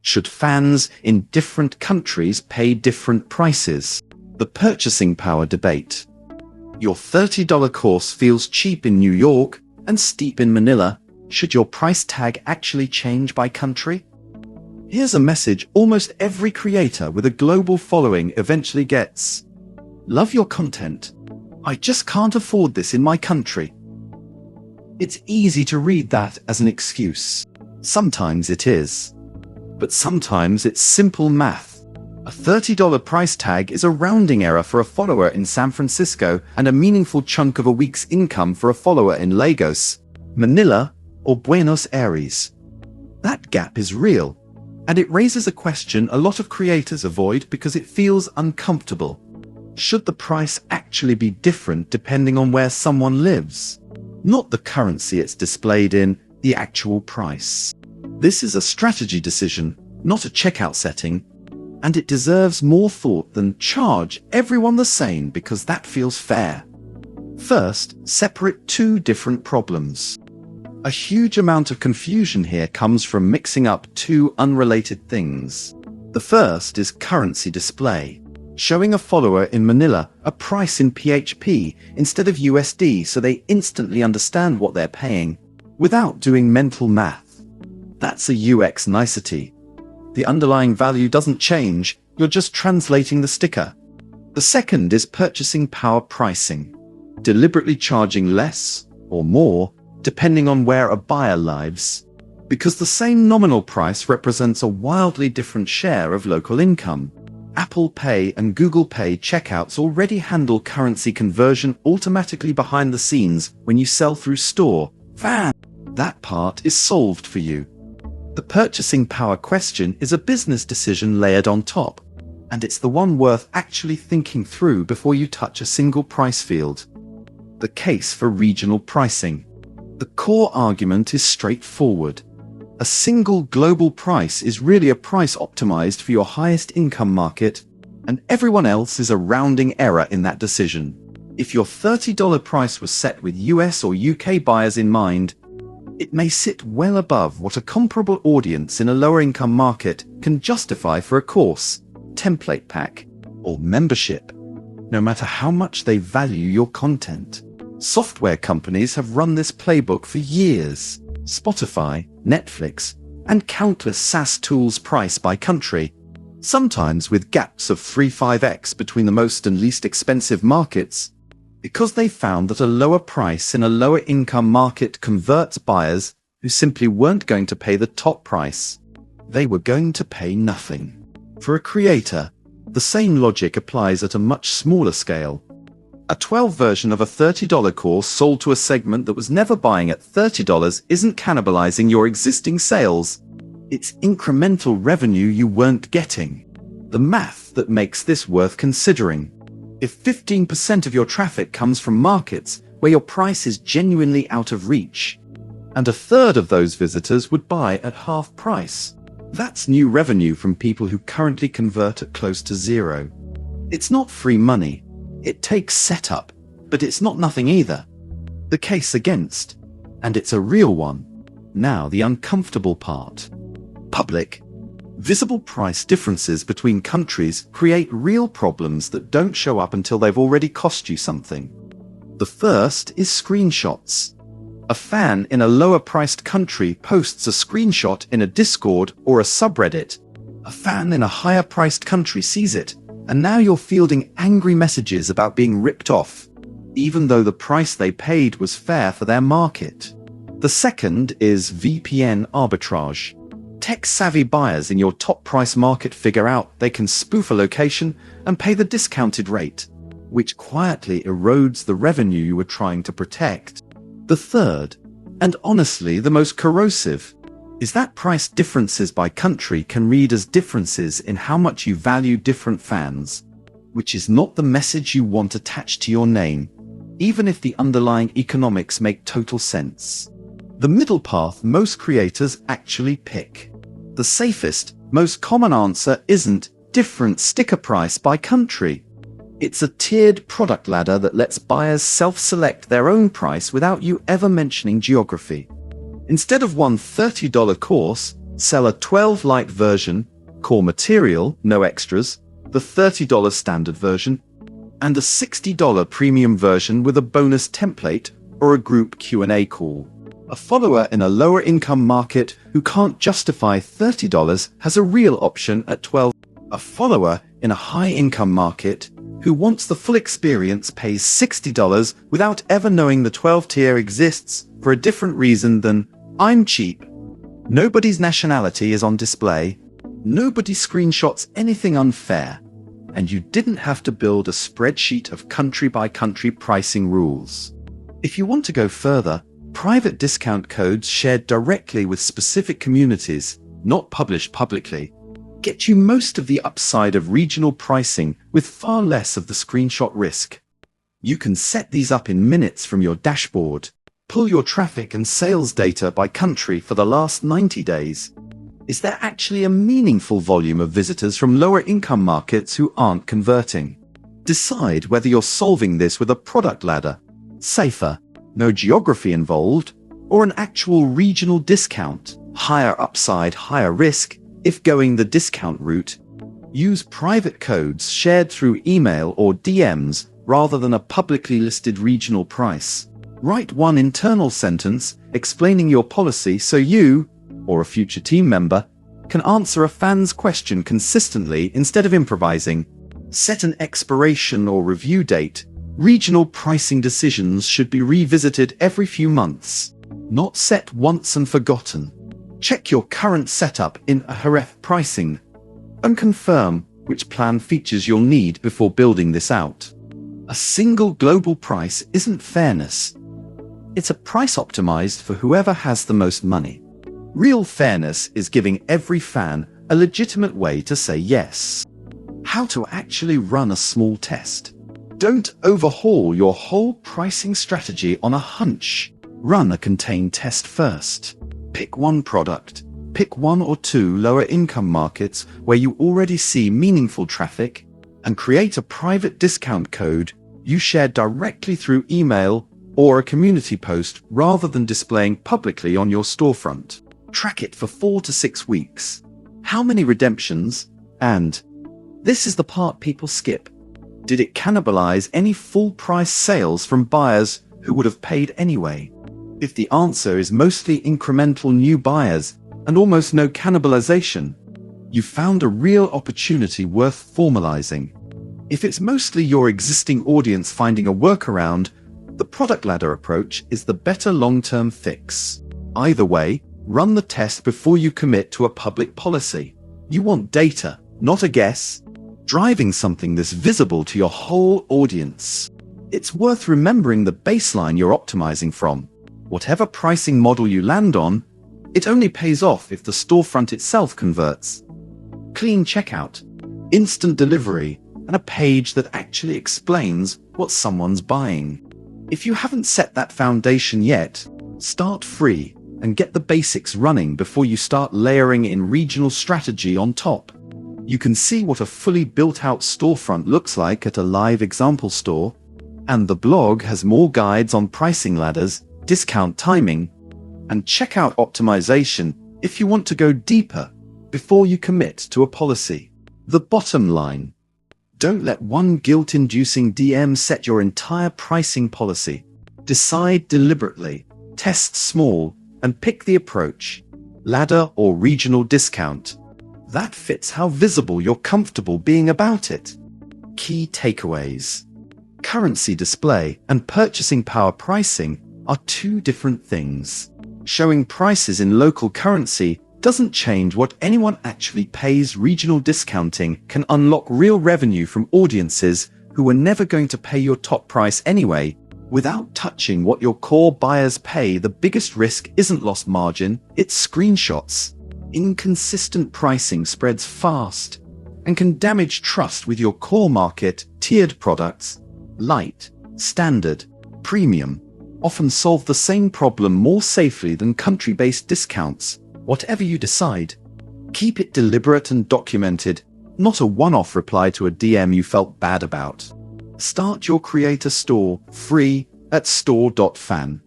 Should fans in different countries pay different prices? The purchasing power debate. Your $30 course feels cheap in New York and steep in Manila. Should your price tag actually change by country? Here's a message almost every creator with a global following eventually gets. Love your content. I just can't afford this in my country. It's easy to read that as an excuse. Sometimes it is. But sometimes it's simple math. A $30 price tag is a rounding error for a follower in San Francisco and a meaningful chunk of a week's income for a follower in Lagos, Manila, or Buenos Aires. That gap is real, and it raises a question a lot of creators avoid because it feels uncomfortable. Should the price actually be different depending on where someone lives? Not the currency it's displayed in, the actual price. This is a strategy decision, not a checkout setting, and it deserves more thought than charge everyone the same because that feels fair. First, separate two different problems. A huge amount of confusion here comes from mixing up two unrelated things. The first is currency display, showing a follower in Manila a price in PHP instead of USD so they instantly understand what they're paying, without doing mental math. That's a UX nicety. The underlying value doesn't change, you're just translating the sticker. The second is purchasing power pricing, deliberately charging less or more depending on where a buyer lives, because the same nominal price represents a wildly different share of local income. Apple Pay and Google Pay checkouts already handle currency conversion automatically behind the scenes when you sell through store.fan. That part is solved for you. The purchasing power question is a business decision layered on top, and it's the one worth actually thinking through before you touch a single price field. The case for regional pricing. The core argument is straightforward. A single global price is really a price optimized for your highest income market, and everyone else is a rounding error in that decision. If your $30 price was set with US or UK buyers in mind, it may sit well above what a comparable audience in a lower income market can justify for a course, template pack, or membership, no matter how much they value your content. Software companies have run this playbook for years. Spotify, Netflix, and countless SaaS tools price by country, sometimes with gaps of 3-5x between the most and least expensive markets, because they found that a lower price in a lower income market converts buyers who simply weren't going to pay the top price. They were going to pay nothing. For a creator, the same logic applies at a much smaller scale. A 12 version of a $30 course sold to a segment that was never buying at $30 isn't cannibalizing your existing sales. It's incremental revenue you weren't getting. The math that makes this worth considering. If 15% of your traffic comes from markets where your price is genuinely out of reach, and a third of those visitors would buy at half price, that's new revenue from people who currently convert at close to zero. It's not free money. It takes setup, but it's not nothing either. The case against, and it's a real one. Now the uncomfortable part. Public. Visible price differences between countries create real problems that don't show up until they've already cost you something. The first is screenshots. A fan in a lower-priced country posts a screenshot in a Discord or a subreddit. A fan in a higher-priced country sees it, and now you're fielding angry messages about being ripped off, even though the price they paid was fair for their market. The second is VPN arbitrage. Tech-savvy buyers in your top-price market figure out they can spoof a location and pay the discounted rate, which quietly erodes the revenue you were trying to protect. The third, and honestly the most corrosive, is that price differences by country can read as differences in how much you value different fans, which is not the message you want attached to your name, even if the underlying economics make total sense. The middle path most creators actually pick. The safest, most common answer isn't different sticker price by country. It's a tiered product ladder that lets buyers self-select their own price without you ever mentioning geography. Instead of one $30 course, Sell a 12 Lite version, core material, no extras, the $30 standard version, and a $60 premium version with a bonus template or a group Q&A call. A follower in a lower income market who can't justify $30 has a real option at $12. A follower in a high income market who wants the full experience pays $60 without ever knowing the 12 tier exists for a different reason than I'm cheap. Nobody's nationality is on display. Nobody screenshots anything unfair. And you didn't have to build a spreadsheet of country-by-country pricing rules. If you want to go further, private discount codes shared directly with specific communities, not published publicly, get you most of the upside of regional pricing with far less of the screenshot risk. You can set these up in minutes from your dashboard. Pull your traffic and sales data by country for the last 90 days. Is there actually a meaningful volume of visitors from lower income markets who aren't converting? Decide whether you're solving this with a product ladder, safer, no geography involved, or an actual regional discount, higher upside, higher risk, if going the discount route. Use private codes shared through email or DMs rather than a publicly listed regional price. Write one internal sentence explaining your policy so you, or a future team member, can answer a fan's question consistently instead of improvising. Set an expiration or review date. Regional pricing decisions should be revisited every few months, not set once and forgotten. Check your current setup in Ahref pricing and confirm which plan features you'll need before building this out. A single global price isn't fairness. It's a price optimized for whoever has the most money. Real fairness is giving every fan a legitimate way to say yes. How to actually run a small test. Don't overhaul your whole pricing strategy on a hunch. Run a contained test first. Pick one product. Pick one or two lower income markets where you already see meaningful traffic, and create a private discount code you share directly through email or a community post rather than displaying publicly on your storefront. Track it for 4 to 6 weeks. How many redemptions? And this is the part people skip. Did it cannibalize any full price sales from buyers who would have paid anyway? If the answer is mostly incremental new buyers and almost no cannibalization, you found a real opportunity worth formalizing. If it's mostly your existing audience finding a workaround, the product ladder approach is the better long-term fix. Either way, run the test before you commit to a public policy. You want data, not a guess. Driving something this visible to your whole audience. It's worth remembering the baseline you're optimizing from. Whatever pricing model you land on, it only pays off if the storefront itself converts. Clean checkout, instant delivery, and a page that actually explains what someone's buying. If you haven't set that foundation yet, start free and get the basics running before you start layering in regional strategy on top. You can see what a fully built-out storefront looks like at a live example store, and the blog has more guides on pricing ladders, discount timing, and checkout optimization if you want to go deeper before you commit to a policy. The bottom line: don't let one guilt-inducing DM set your entire pricing policy. Decide deliberately, test small, and pick the approach, ladder or regional discount, that fits how visible you're comfortable being about it. Key takeaways. Currency display and purchasing power pricing are two different things. Showing prices in local currency doesn't change what anyone actually pays. Regional discounting can unlock real revenue from audiences who were never going to pay your top price anyway, without touching what your core buyers pay. The biggest risk isn't lost margin, it's screenshots. Inconsistent pricing spreads fast and can damage trust with your core market. Tiered products, light, standard, premium, often solve the same problem more safely than country-based discounts. Whatever you decide, keep it deliberate and documented, not a one-off reply to a DM you felt bad about. Start your creator store free at store.fan.